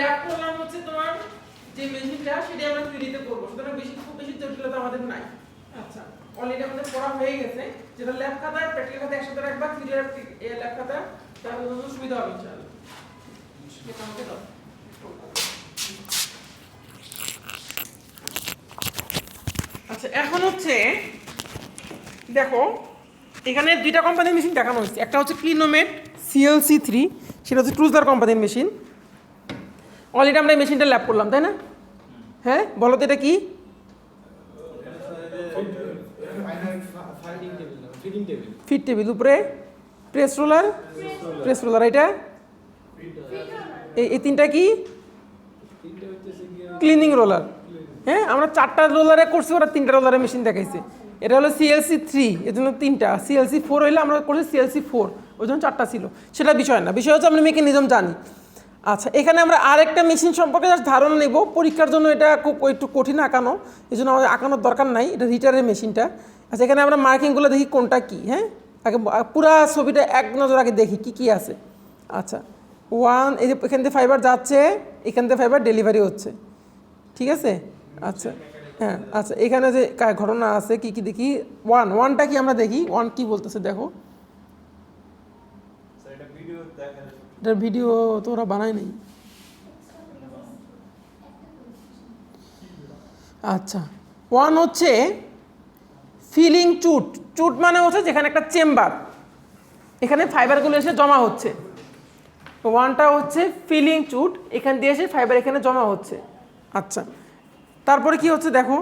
Lab করলাম হচ্ছে তোমার যে মেশিনটা সেটা আমরা 3D তে করব, সুতরাং খুব বেশি জটিলতা আমাদের নাই। আচ্ছা, অলরেডি আমাদের পড়া হয়ে গেছে, যেটা ল্যাব খাতায় প্র্যাকটিক্যাল খাতায় একসাথে রাখবা, 3D এর ল্যাব খাতায়, তাহলে তোমাদের সুবিধা হবে ইনশাআল্লাহ। এটা আমাকে দাও। আচ্ছা, এখন হচ্ছে দেখো এখানে দুইটা কোম্পানির মেশিন দেখানো হচ্ছে। একটা হচ্ছে ক্লিনোমেট CLC3, সেটা হচ্ছে ট্রুজদার কোম্পানির মেশিন। অলরেডি আমরা এই মেশিনটা ল্যাব করলাম, তাই না? হ্যাঁ, বলো তো এটা কি? ফিট টেবিল, উপরে প্রেস রোলার, এটা এই তিনটা কি? Cleaning roller. হ্যাঁ, আমরা 4টা রোলারে করছি, ওরা 3টা রোলারে মেশিন দেখাইছে। এটা হলো CLC3, এর জন্য 3টা। CLC4 হইলে আমরা করছি CLC4, ওই জন্য 4টা ছিল। সেটা বিষয় না, বিষয় হচ্ছে আমরা মেকানিজম জানি। আচ্ছা, এখানে আমরা আরেকটা মেশিন সম্পর্কে ধারণা নেব। পরীক্ষার জন্য এটা খুব একটু কঠিন আঁকানো, এই জন্য আমাদের আঁকানোর দরকার নাই। এটা রিটারের মেশিনটা। আচ্ছা, এখানে আমরা মার্কিংগুলো দেখি কোনটা কি। হ্যাঁ, আগে পুরা ছবিটা এক নজর আগে দেখি কি কি আছে। আচ্ছা, এই যে এখান থেকে ফাইবার যাচ্ছে, এখান থেকে ফাইবার ডেলিভারি হচ্ছে, ঠিক আছে? আচ্ছা, হ্যাঁ, আচ্ছা, এখানে যে ঘটনা আছে কি কি দেখি। ওয়ানটা কি আমরা দেখি, কি বলতেছে দেখো। এটার ভিডিও তো ওরা বানায় নাই। আচ্ছা, হচ্ছে ফিলিং চুট মানে হচ্ছে যেখানে একটা চেম্বার, এখানে ফাইবারগুলো এসে জমা হচ্ছে। ওয়ানটা হচ্ছে ফিলিং চুট, এখান দিয়ে এসে ফাইবার এখানে জমা হচ্ছে। আচ্ছা, তারপরে কি হচ্ছে দেখো,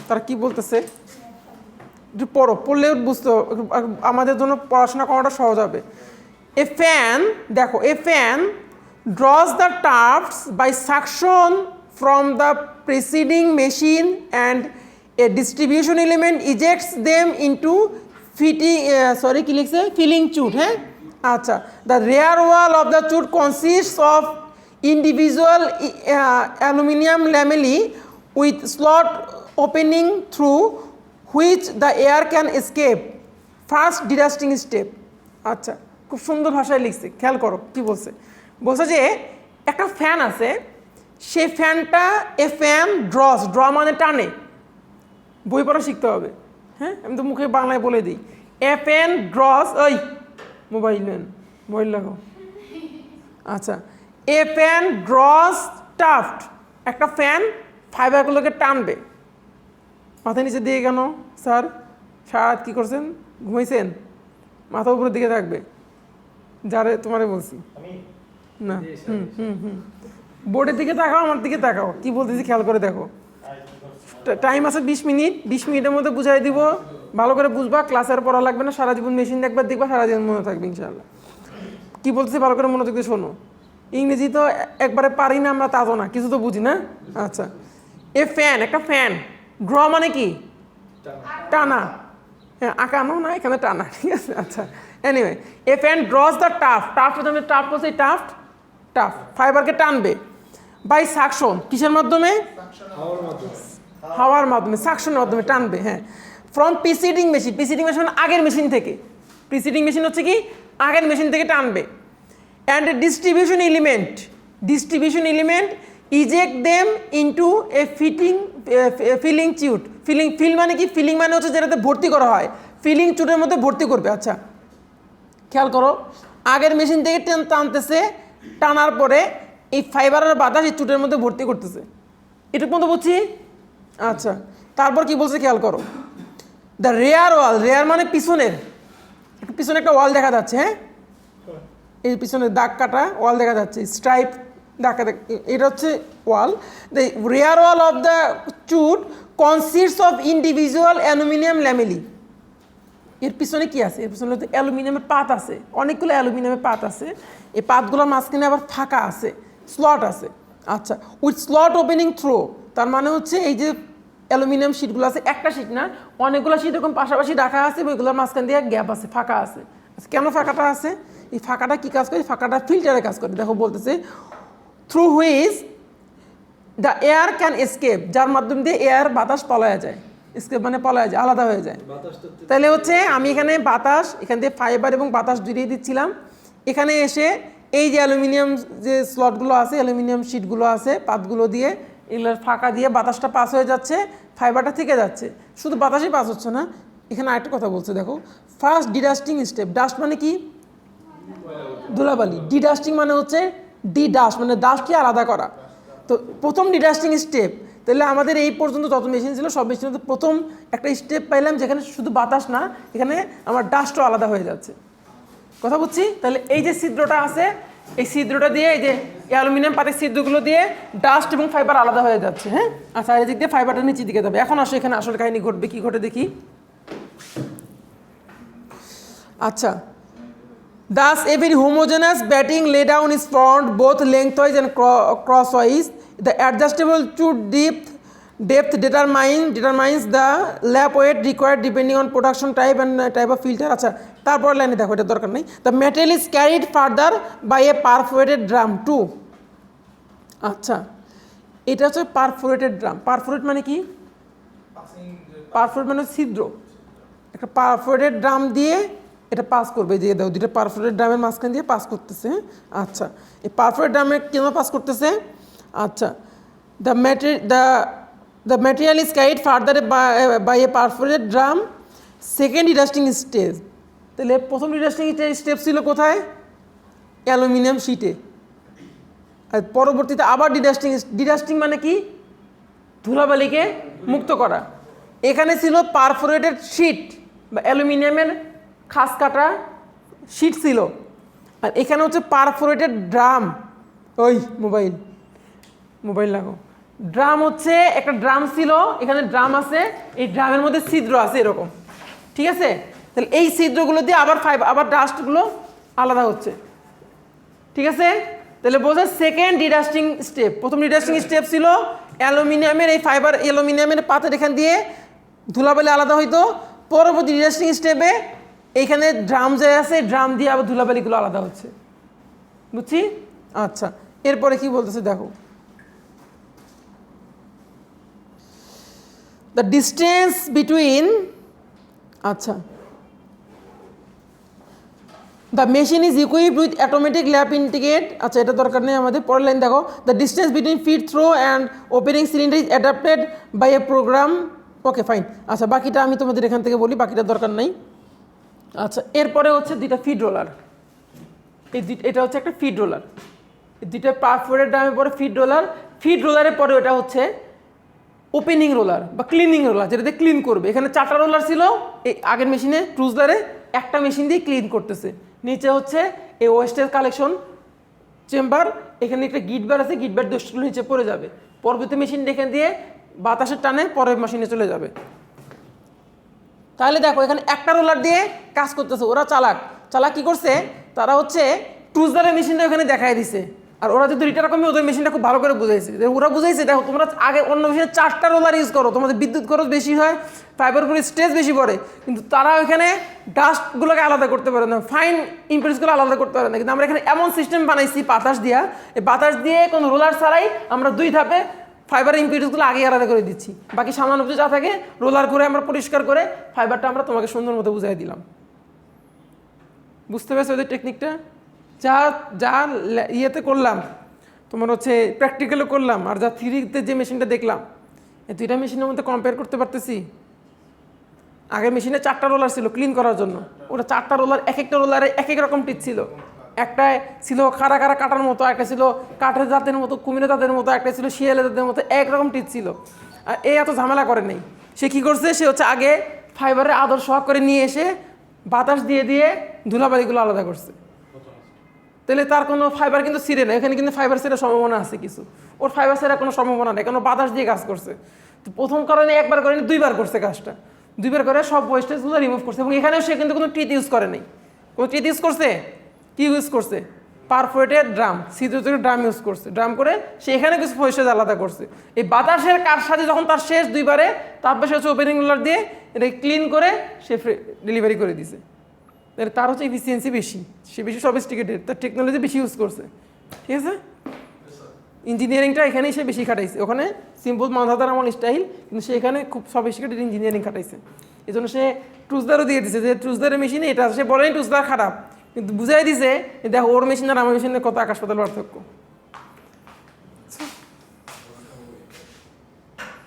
তারা কি বলতেছে একটু পড়লে বুঝতে, আমাদের জন্য পড়াশোনা করাটা সহজ হবে। A fan draws the tufts by suction from the preceding machine and a distribution element ejects them into filling chute. Acha, the rear wall of the chute consists of individual aluminum lamellae with slot opening through which the air can escape. First dedusting step. আচ্ছা, খুব সুন্দর ভাষায় লিখছে, খেয়াল করো কি বলছে। বলছে যে একটা ফ্যান আছে, সেই ফ্যানটা ফ্যান ড্র মানে টানে, বই পড়া শিখতে হবে। হ্যাঁ, আমি তো মুখে বাংলায় বলে দিই। ফ্যান ড্রস, ওই মোবাইল লাগাও। আচ্ছা, ফ্যান ড্রস টাফট, একটা ফ্যান ফাইবারগুলোকে টানবে। মাথা নিচে দিয়ে কেন স্যার? সারা কি করছেন? ঘুমাইছেন? মাথা উপরের দিকে থাকবে। যারে তোমারে বলছি না, বোর্ডের দিকে তাকাও, আমার দিকে তাকাও, কি বলতেছি খেয়াল করে দেখো। টাইম আছে 20 মিনিট, 20 মিনিটের মধ্যে বুঝাই দিব, ভালো করে বুঝবা। ক্লাসের পড়া লাগবে না, সারা জীবন মেশিন একবার দেখবা, সারা জীবন মনে থাকবে ইনশাআল্লাহ। কি বলতেছি ভালো করে মনোযোগ দিয়ে শোনো। ইংরেজি তো একবারে পারি না আমরা, তা তো না, কিছু তো বুঝি না। আচ্ছা, একটা ফ্যান, ড্র মানে কি? টানা। হ্যাঁ, আঁকানো না, এখানে টানা, ঠিক আছে? আচ্ছা, anyway, fan draws the tuft ফাইবারকে টানবে বাই সাকশন। কিসের মাধ্যমে? হাওয়ার মাধ্যমে, সাকশনের মাধ্যমে টানবে। হ্যাঁ, ফ্রম প্রিসিডিং মেশিন মানে আগের মেশিন থেকে। প্রিসিডিং মেশিন হচ্ছে কি? আগের মেশিন থেকে টানবে। And distribution element eject them into a filling chute. Fill মানে কি? ফিলিং মানে হচ্ছে যেটাতে ভর্তি করা হয়, ফিলিং চুটের মধ্যে ভর্তি করবে। আচ্ছা, খেয়াল করো, আগের মেশিন থেকে টানতেছে, টানার পরে এই ফাইবারের বাতাস এই চুটের মধ্যে ভর্তি করতেছে। এটুকু মতো বুঝছি? আচ্ছা, তারপর কি বলছে খেয়াল করো। দ্য রেয়ার মানে পিছনে একটা ওয়াল দেখা যাচ্ছে। হ্যাঁ, এই পিছনে দাগ কাটা ওয়াল দেখা যাচ্ছে, স্ট্রাইপ দাগ কাটা, এটা হচ্ছে wall. The rear wall of the chute consists of individual aluminium lamellae. এর পিছনে কি আছে? এর পিছনে অ্যালুমিনিয়ামের পাত আছে, অনেকগুলো অ্যালুমিনিয়ামের পাত আছে। এই পাতগুলোর মাঝখানে আবার ফাঁকা আছে, স্লট আছে। আচ্ছা, উইথ স্লট ওপেনিং থ্রো, তার মানে হচ্ছে এই যে অ্যালুমিনিয়াম শিটগুলো আছে, একটা শিট না, অনেকগুলো শিট এরকম পাশাপাশি রাখা আছে, ওইগুলোর মাঝখান দিয়ে গ্যাপ আছে, ফাঁকা আছে। কেন ফাঁকাটা আছে? এই ফাঁকাটা কি কাজ করে? ফাঁকাটা ফিল্টারে কাজ করে। দেখো বলতেছে through which the air can escape, যার মাধ্যম দিয়ে এয়ার বাতাস পলায়া যায়। এসকেপ মানে পলায়া যায়, আলাদা হয়ে যায়। তাহলে হচ্ছে আমি এখানে বাতাস, এখান দিয়ে ফাইবার এবং বাতাস জুড়িয়ে দিচ্ছিলাম, এখানে এসে এই যে অ্যালুমিনিয়াম যে স্লটগুলো আছে, অ্যালুমিনিয়াম শিটগুলো আছে, পাতগুলো দিয়ে এগুলোর ফাঁকা দিয়ে বাতাসটা পাস হয়ে যাচ্ছে, ফাইবারটা থেকে যাচ্ছে। শুধু বাতাসই পাস হচ্ছে না, এখানে আরেকটা কথা বলছে দেখো, ফার্স্ট ডিডাস্টিং স্টেপ। ডাস্ট মানে কি? ধুলাবালি। ডিডাস্টিং মানে হচ্ছে ডিডাস্ট, মানে ডাস্টকে আলাদা করা। তো প্রথম ডিডাস্টিং স্টেপ, তাহলে আমাদের এই পর্যন্ত যত মেশিন ছিল সব মেশিনের মধ্যে প্রথম একটা স্টেপ পাইলাম যেখানে শুধু বাতাস না, এখানে আমার ডাস্টও আলাদা হয়ে যাচ্ছে। কথা বুঝছি? তাহলে এই যে ছিদ্রটা আছে, এই ছিদ্রটা দিয়ে, এই যে অ্যালুমিনিয়াম পাতের ছিদ্রগুলো দিয়ে ডাস্ট এবং ফাইবার আলাদা হয়ে যাচ্ছে। হ্যাঁ, আর চারিদিক দিয়ে ফাইবারটা নিচের দিকে যাবে। এখন আসো এখানে আসল কাহিনী ঘটবে, কি ঘটে দেখি। আচ্ছা, thus every homogeneous batting laydown is formed both lengthwise and crosswise. The adjustable chute depth determines the lap weight required depending on production type and type of filter. আচ্ছা, তারপর লাইনে দেখো, এটা দরকার নেই। The material is carried further by a perforated drum too. আচ্ছা, এটা হচ্ছে পারফোরেটেড ড্রাম। পারফোরেট মানে কি? পারফোরেট মানে ছিদ্র। একটা পারফোরেটেড ড্রাম দিয়ে এটা পাস করবে, দিয়ে দাও, দুটো পারফোরেটেড ড্রামের মাঝখান দিয়ে পাস করতেছে। আচ্ছা, এই পারফোরেট ড্রামে কেন পাস করতেছে? আচ্ছা, the material is carried further by a perforated drum. Second dedusting stage, তাহলে প্রথম ডিডাস্টিং স্টেপ ছিল কোথায়? অ্যালুমিনিয়াম শিটে। আর পরবর্তীতে আবার ডিডাস্টিং মানে কি? ধুলাবালিকে মুক্ত করা। এখানে ছিল পারফোরেটেড শিট বা অ্যালুমিনিয়ামের খাস কাটা শিট ছিল, আর এখানে হচ্ছে পারফোরেটেড ড্রাম। ওই মোবাইল লাগো। ড্রাম হচ্ছে একটা ড্রাম ছিল, এখানে ড্রাম আছে, এই ড্রামের মধ্যে ছিদ্র আছে এরকম, ঠিক আছে? তাহলে এই ছিদ্রগুলো দিয়ে আবার ডাস্টগুলো আলাদা হচ্ছে, ঠিক আছে? তাহলে বোঝা সেকেন্ড ডিডাস্টিং স্টেপ। প্রথম ডিডাস্টিং স্টেপ ছিল অ্যালুমিনিয়ামের এই ফাইবার, অ্যালুমিনিয়ামের পাতের এখান দিয়ে ধুলাবালি আলাদা হইতো। পরবর্তী ডিডাস্টিং স্টেপে এইখানে ড্রাম যে আছে, ড্রাম দিয়ে আবার ধুলাবালিগুলো আলাদা হচ্ছে। বুঝছি? আচ্ছা, এরপরে কি বলতেছে দেখো, দ্য ডিস্টেন্স বিটুইন, আচ্ছা, the machine is equipped with automatic lap integrate. আচ্ছা, এটা দরকার নেই আমাদের। পরের লাইন দেখো, the distance between feed throw and opening cylinder is adapted by a program. Okay, fine. আচ্ছা, বাকিটা আমি তোমাদের এখান থেকে বলি, বাকিটা দরকার নেই। আচ্ছা, এরপরে হচ্ছে দুইটা ফিড রোলার। এটা হচ্ছে একটা ফিড রোলার, দুইটা পারফোরেটেড ড্রামের পরে ফিড রোলার। ফিড রোলারের পরে ওটা হচ্ছে ওপেনিং রোলার বা ক্লিনিং রোলার, যেটাতে ক্লিন করবে। এখানে 4টা রোলার ছিল এই আগের মেশিনে, ট্রুজলারে একটা মেশিন দিয়ে ক্লিন করতেছে। নিচে হচ্ছে এই ওয়েস্টের কালেকশন চেম্বার, এখানে একটা গিটবার আছে, গিটবার দোষগুলো নিচে পড়ে যাবে। পরবর্তী মেশিন এখান দিয়ে বাতাসের টানে পরের মেশিনে চলে যাবে। তাহলে দেখো, এখানে একটা রোলার দিয়ে কাজ করতেছে। ওরা চালাক কি করছে, তারা হচ্ছে ট্রুজলারের মেশিনটা ওখানে দেখাই দিছে, আর ওরা যদি দুইটা রকমই ওদের মেশিনটা খুব ভালো করে বুঝাইছে। ওরা বুঝাইছে দেখো, তোমরা আগে অন্য মেশিনে 4টা রোলার ইউজ করো, তোমাদের বিদ্যুৎ খরচ বেশি হয়, ফাইবার উপরে স্ট্রেস বেশি পড়ে, কিন্তু তারা ওইখানে ডাস্টগুলোকে আলাদা করতে পারে না, ফাইন ইম্পিউরিটিসগুলো আলাদা করতে পারে না। কিন্তু আমরা এখানে এমন সিস্টেম বানাইছি বাতাস দিয়া, এই বাতাস দিয়ে কোনো রোলার ছাড়াই আমরা 2 ধাপে ফাইবারের ইম্পিউরিটিসগুলো আগে আলাদা করে দিচ্ছি। বাকি সামান্য যা থাকে রোলার করে আমরা পরিষ্কার করে ফাইবারটা আমরা তোমাকে সুন্দর মতো বুঝাই দিলাম। বুঝতে পেরেছো ওদের টেকনিকটা? যা ইয়েতে করলাম, তোমার হচ্ছে প্র্যাকটিক্যালও করলাম, আর যা থিওরিতে যে মেশিনটা দেখলাম, এই দুইটা মেশিনের মধ্যে কম্পেয়ার করতে পারতেছি। আগের মেশিনে 4টা রোলার ছিল ক্লিন করার জন্য, ওটা 4টা রোলার, এক একটা রোলারে এক এক রকম টিপ ছিল। একটায় ছিল খাড়া কাটার মতো, একটা ছিল কাঠের দাঁতের মতো, কুমিরের দাঁতের মতো, একটা ছিল শিয়ালের দাঁতের মতো, একরকম টিপ ছিল। আর এত ঝামেলা করে নেই। সে কী করছে, সে হচ্ছে আগে ফাইবারের আদর সোহাগ করে নিয়ে এসে বাতাস দিয়ে ধুলাবালিগুলো আলাদা করছে। তাহলে তার কোনো ফাইবার কিন্তু ছিঁড়ে না, এখানে কিন্তু ফাইবার ছেড়ার সম্ভাবনা আছে কিছু, ওর ফাইবার ছেড়ার কোনো সম্ভাবনা নেই, কারণ বাতাস দিয়ে কাজ করছে। তো প্রথম কারণে একবার করেনি, 2বার করছে কাজটা, 2বার করে সব ওয়েস্টেজগুলো রিমুভ করছে। এবং এখানেও সে কিন্তু কোনো টিথ ইউজ করে নেই। কোনো টিথ ইউজ করছে? কি ইউজ করছে? পারফোরেটেড ড্রাম, ছিদ্র ড্রাম ইউজ করছে। ড্রাম করে সে এখানে কিছু ওয়েস্টেজ আলাদা করছে। এই বাতাসের কার সাথে যখন তার শেষ 2বারে, তারপর সে হচ্ছে ওপেনিং রোলার দিয়ে এটা ক্লিন করে সে ডেলিভারি করে দিছে। তার হচ্ছে এফিসিয়েন্সি বেশি, সে বেশি সফিস্টিকেটেড, তার টেকনোলজি বেশি ইউজ করছে, ঠিক আছে? ইঞ্জিনিয়ারিংটা এখানেই সে বেশি খাটাইছে। ওখানে সিম্পল মানধাতার এমন স্টাইল, কিন্তু সে এখানে খুব সফিস্টিকেটেড ইঞ্জিনিয়ারিং খাটাইছে। এই জন্য সে ট্রুজলারও দিয়ে দিচ্ছে যে ট্রুজলারের মেশিনে এটা, সে বলেনি ট্রুজলার খারাপ, কিন্তু বুঝাই দিছে দেখো ওর মেশিন আর আমার মেশিনের কত আকাশ পাতাল পার্থক্য।